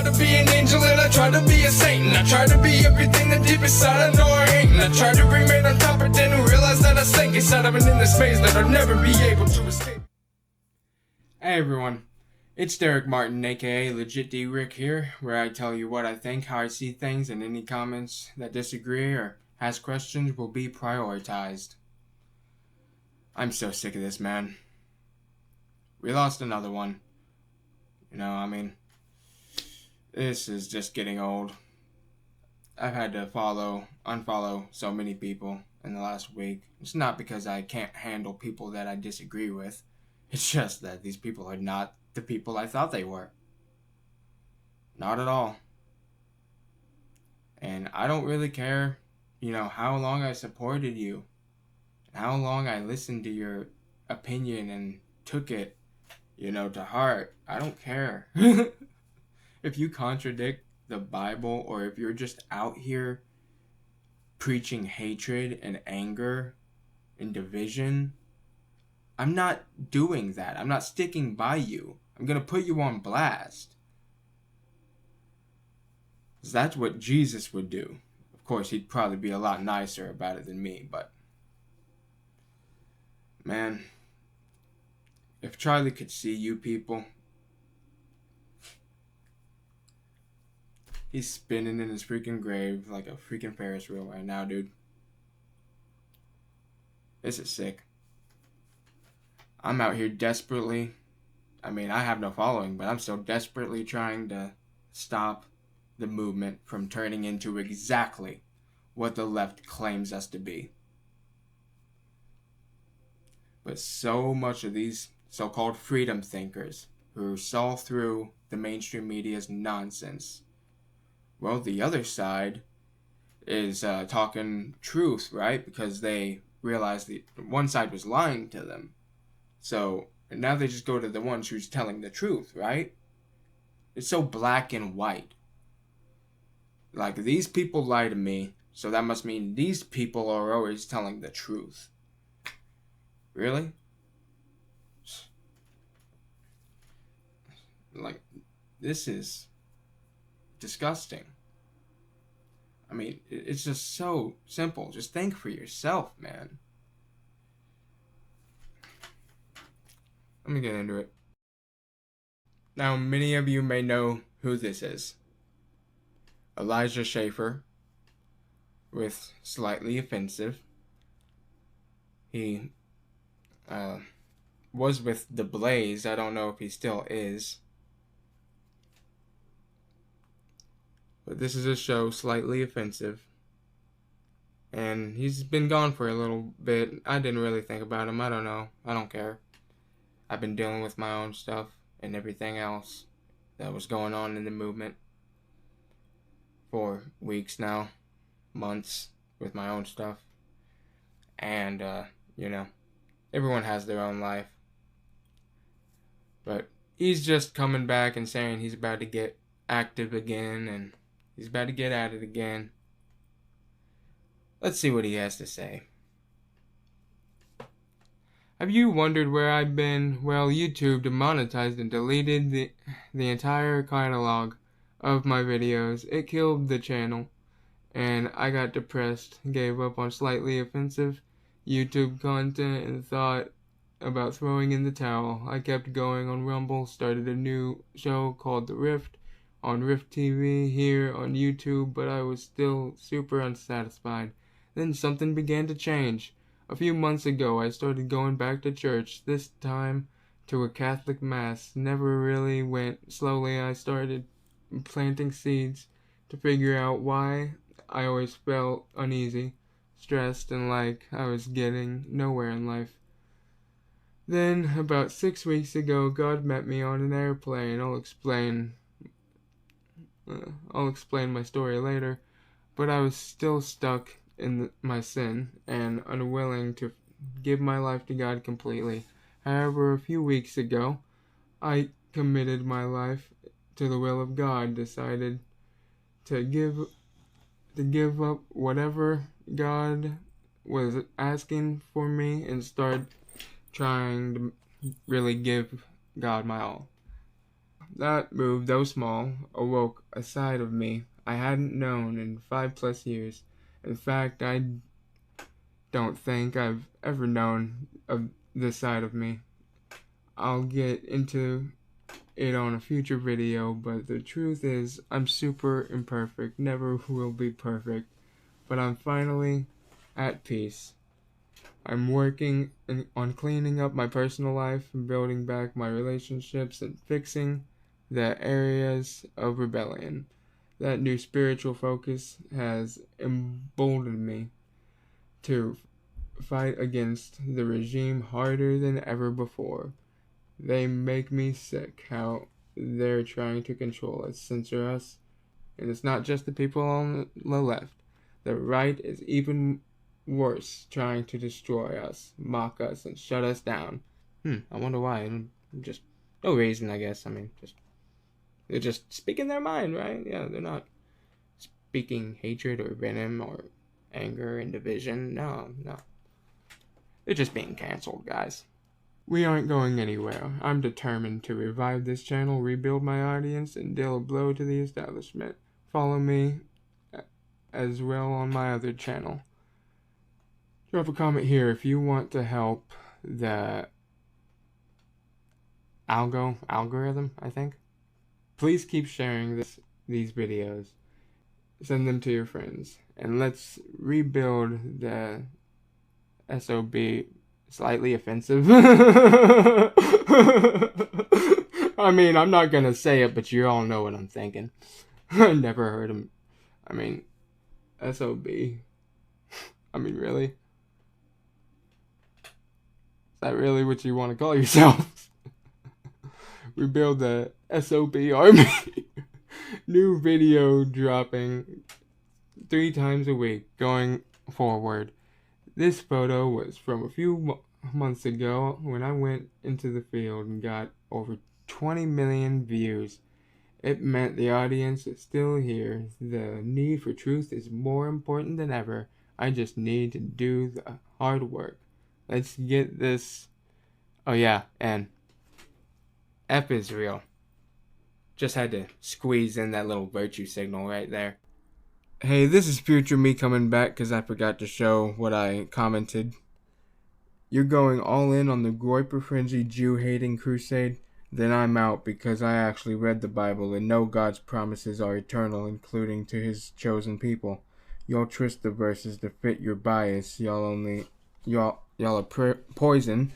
try to be an angel and I try to be a saint, and I try to be everything that deep inside I know I ain't, and I try to remain on top but then realize that I sink inside. I've been in this maze that I'll never be able to escape. Hey everyone, it's Derek Martin, aka Legit D Rick here, where I tell you what I think, how I see things, and any comments that disagree or ask questions will be prioritized. I'm so sick of this, man. We lost another one. This is just getting old. I've had to unfollow so many people in the last week. It's not because I can't handle people that I disagree with. It's just that these people are not the people I thought they were. Not at all. And I don't really care, how long I supported you, how long I listened to your opinion and took it, to heart. I don't care. If you contradict the Bible, or if you're just out here preaching hatred and anger and division, I'm not doing that. I'm not sticking by you. I'm going to put you on blast. 'Cause that's what Jesus would do. Of course, he'd probably be a lot nicer about it than me, but man, if Charlie could see you people, he's spinning in his freaking grave like a freaking Ferris wheel right now, dude. This is sick. I'm out here desperately, I have no following, but I'm still desperately trying to stop the movement from turning into exactly what the left claims us to be. But so much of these so-called freedom thinkers who saw through the mainstream media's nonsense, well, the other side is talking truth, right? Because they realized the one side was lying to them. So now they just go to the ones who's telling the truth, right? It's so black and white. Like, these people lie to me, so that must mean these people are always telling the truth. Really? Like, this is disgusting. It's just so simple. Just think for yourself, man. Let me get into it. Now, many of you may know who this is. Elijah Schaffer, with Slightly Offensive. He was with The Blaze. I don't know if he still is. But this is a show, Slightly Offensive. And he's been gone for a little bit. I didn't really think about him. I don't know. I don't care. I've been dealing with my own stuff and everything else that was going on in the movement for weeks now, months, with my own stuff. And, everyone has their own life. But he's just coming back and saying he's about to get active again, and he's about to get at it again. Let's see what he has to say. Have you wondered where I've been? Well, YouTube demonetized and deleted the entire catalog of my videos. It killed the channel, and I got depressed, gave up on Slightly Offensive YouTube content, and thought about throwing in the towel. I kept going on Rumble, started a new show called The Rift on Rift TV here on YouTube, but I was still super unsatisfied. Then something began to change. A few months ago, I started going back to church, this time to a Catholic Mass. Never really went. Slowly, I started planting seeds to figure out why I always felt uneasy, stressed, and like I was getting nowhere in life. Then, about 6 weeks ago, God met me on an airplane. I'll explain my story later, but I was still stuck in my sin and unwilling to give my life to God completely. However, a few weeks ago, I committed my life to the will of God, decided to give up whatever God was asking for me and start trying to really give God my all. That move, though small, awoke a side of me I hadn't known in 5+ years. In fact, I don't think I've ever known of this side of me. I'll get into it on a future video, but the truth is, I'm super imperfect, never will be perfect, but I'm finally at peace. I'm working on cleaning up my personal life and building back my relationships and fixing the areas of rebellion. That new spiritual focus has emboldened me to fight against the regime harder than ever before. They make me sick how they're trying to control us, censor us, and it's not just the people on the left. The right is even worse, trying to destroy us, mock us, and shut us down. I wonder why. Just no reason, I guess. I mean, they're just speaking their mind, right? Yeah, they're not speaking hatred or venom or anger and division. No. They're just being canceled, guys. We aren't going anywhere. I'm determined to revive this channel, rebuild my audience, and deal a blow to the establishment. Follow me as well on my other channel. Drop a comment here if you want to help the algorithm, I think. Please keep sharing these videos. Send them to your friends. And let's rebuild the SOB. Slightly offensive. I mean, I'm not gonna say it, but you all know what I'm thinking. I never heard him. I mean, SOB. I mean, really? Is that really what you want to call yourselves? Rebuild the SOB army. New video dropping 3 times a week going forward. This photo was from a few months ago when I went into the field and got over 20 million views. It meant the audience is still here. The need for truth is more important than ever. I just need to do the hard work. Let's get this. Oh yeah, and F Israel. Just had to squeeze in that little virtue signal right there. Hey, this is future me coming back because I forgot to show what I commented. You're going all in on the Groyper frenzy Jew-hating crusade? Then I'm out because I actually read the Bible and know God's promises are eternal, including to his chosen people. Y'all twist the verses to fit your bias. Y'all are poison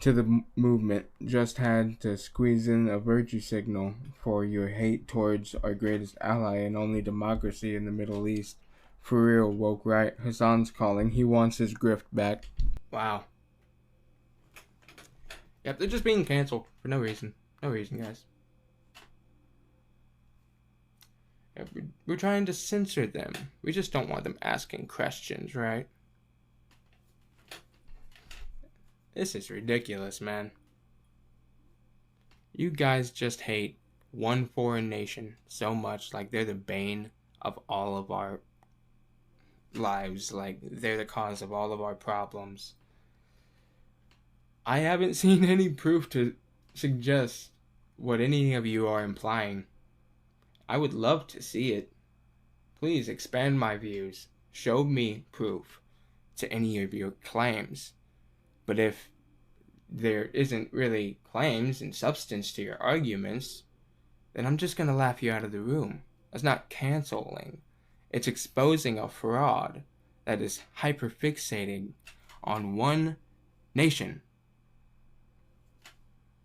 to the movement. Just had to squeeze in a virtue signal for your hate towards our greatest ally and only democracy in the Middle East. For real, woke right? Hassan's calling. He wants his grift back. Wow. Yep, they're just being canceled for no reason. No reason, guys. Yep, we're trying to censor them. We just don't want them asking questions, right? This is ridiculous, man. You guys just hate one foreign nation so much, like they're the bane of all of our lives, like they're the cause of all of our problems. I haven't seen any proof to suggest what any of you are implying. I would love to see it. Please expand my views. Show me proof to any of your claims. But if there isn't really claims and substance to your arguments, then I'm just going to laugh you out of the room. That's not canceling. It's exposing a fraud that is hyperfixated on one nation.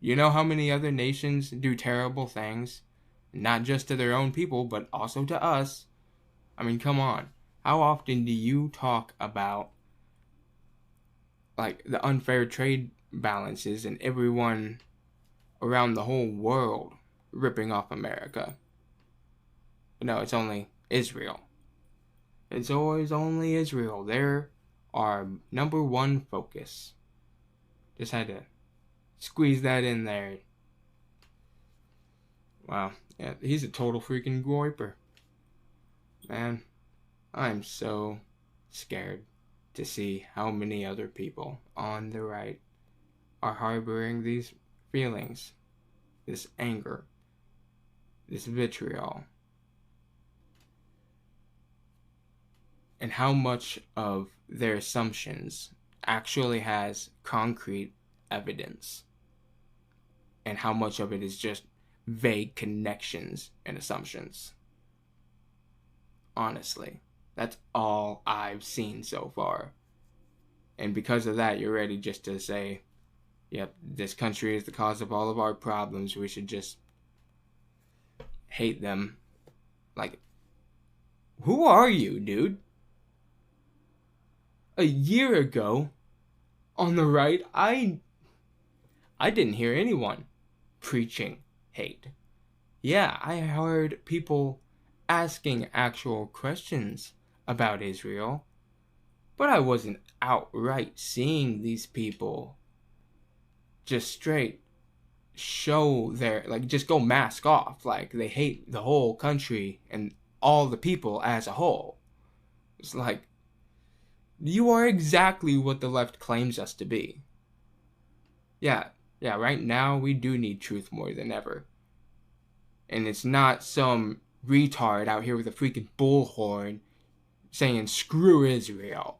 You know how many other nations do terrible things? Not just to their own people, but also to us. I mean, come on. How often do you talk about like the unfair trade balances and everyone around the whole world ripping off America? No, it's only Israel. It's always only Israel. They're our number one focus. Just had to squeeze that in there. Wow. Yeah, he's a total freaking Groyper. Man, I'm so scared to see how many other people on the right are harboring these feelings, this anger, this vitriol, and how much of their assumptions actually has concrete evidence, and how much of it is just vague connections and assumptions. Honestly, that's all I've seen so far. And because of that, you're ready just to say, yep, this country is the cause of all of our problems. We should just hate them. Like, who are you, dude? A year ago, on the right, I didn't hear anyone preaching hate. Yeah, I heard people asking actual questions about Israel, but I wasn't outright seeing these people just straight show their, like, just go mask off, like they hate the whole country and all the people as a whole. It's like, you are exactly what the left claims us to be. Yeah, right now we do need truth more than ever. And it's not some retard out here with a freaking bullhorn saying screw Israel.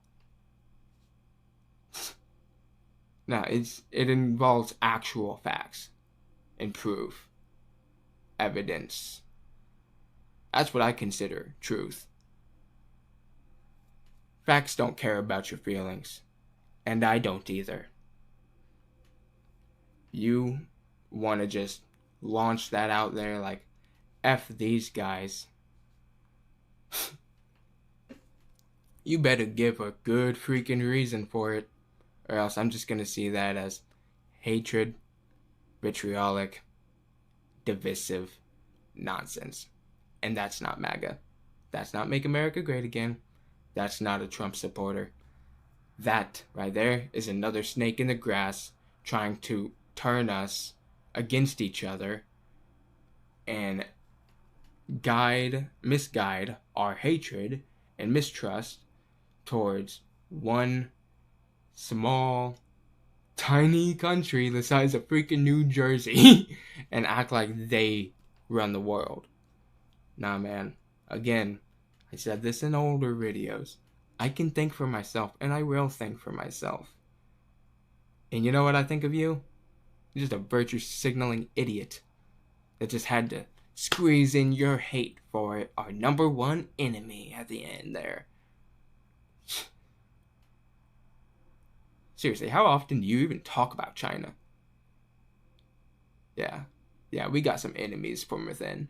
No, it involves actual facts and proof, evidence. That's what I consider truth. Facts don't care about your feelings, and I don't either. You want to just launch that out there like, F these guys. You better give a good freaking reason for it, or else I'm just going to see that as hatred, vitriolic, divisive nonsense. And that's not MAGA. That's not Make America Great Again. That's not a Trump supporter. That right there is another snake in the grass trying to turn us against each other and misguide our hatred and mistrust towards one small, tiny country the size of freaking New Jersey and act like they run the world. Nah, man. Again, I said this in older videos. I can think for myself, and I will think for myself. And you know what I think of you? You're just a virtue signaling idiot that just had to squeeze in your hate for our number one enemy at the end there. Seriously, how often do you even talk about China? Yeah, we got some enemies from within.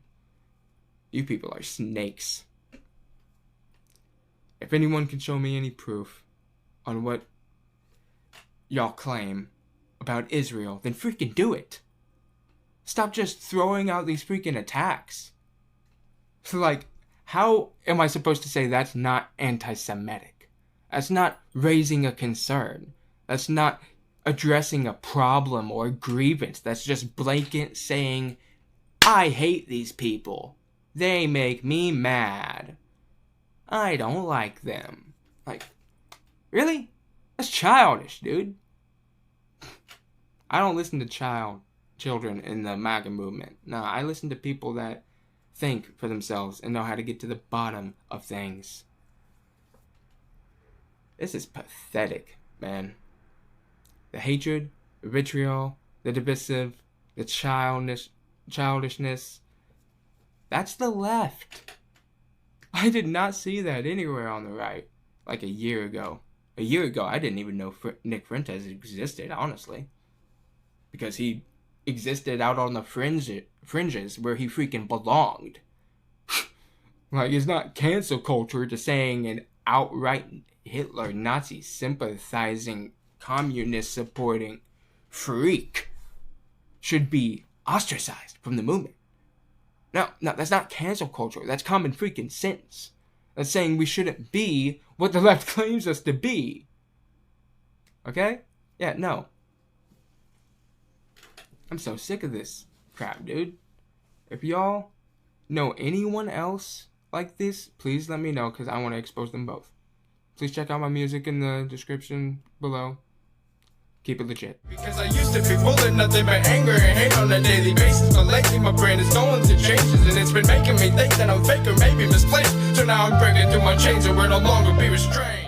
You people are snakes. If anyone can show me any proof on what y'all claim about Israel, then freaking do it. Stop just throwing out these freaking attacks. So, like, how am I supposed to say that's not anti-Semitic? That's not raising a concern. That's not addressing a problem or a grievance. That's just blanket saying, I hate these people. They make me mad. I don't like them. Like, really? That's childish, dude. I don't listen to children in the MAGA movement. No, I listen to people that think for themselves and know how to get to the bottom of things. This is pathetic, man. The hatred, the vitriol, the divisive, the childishness. That's the left. I did not see that anywhere on the right like a year ago. A year ago, I didn't even know Nick Fuentes existed, honestly. Because he existed out on the fringes where he freaking belonged. Like, it's not cancel culture to saying an outright Hitler, Nazi sympathizing, communist supporting freak should be ostracized from the movement. No, that's not cancel culture. That's common freaking sense. That's saying we shouldn't be what the left claims us to be. Okay? Yeah, no. I'm so sick of this crap, dude. If y'all know anyone else like this, please let me know, because I want to expose them both. Please check out my music in the description below. Keep it legit. Because I used to be full of nothing but anger and hate on a daily basis, but lately my brain is going through changes, and it's been making me think that I'm fake or maybe misplaced. So now I'm breaking through my chains and will no longer be restrained.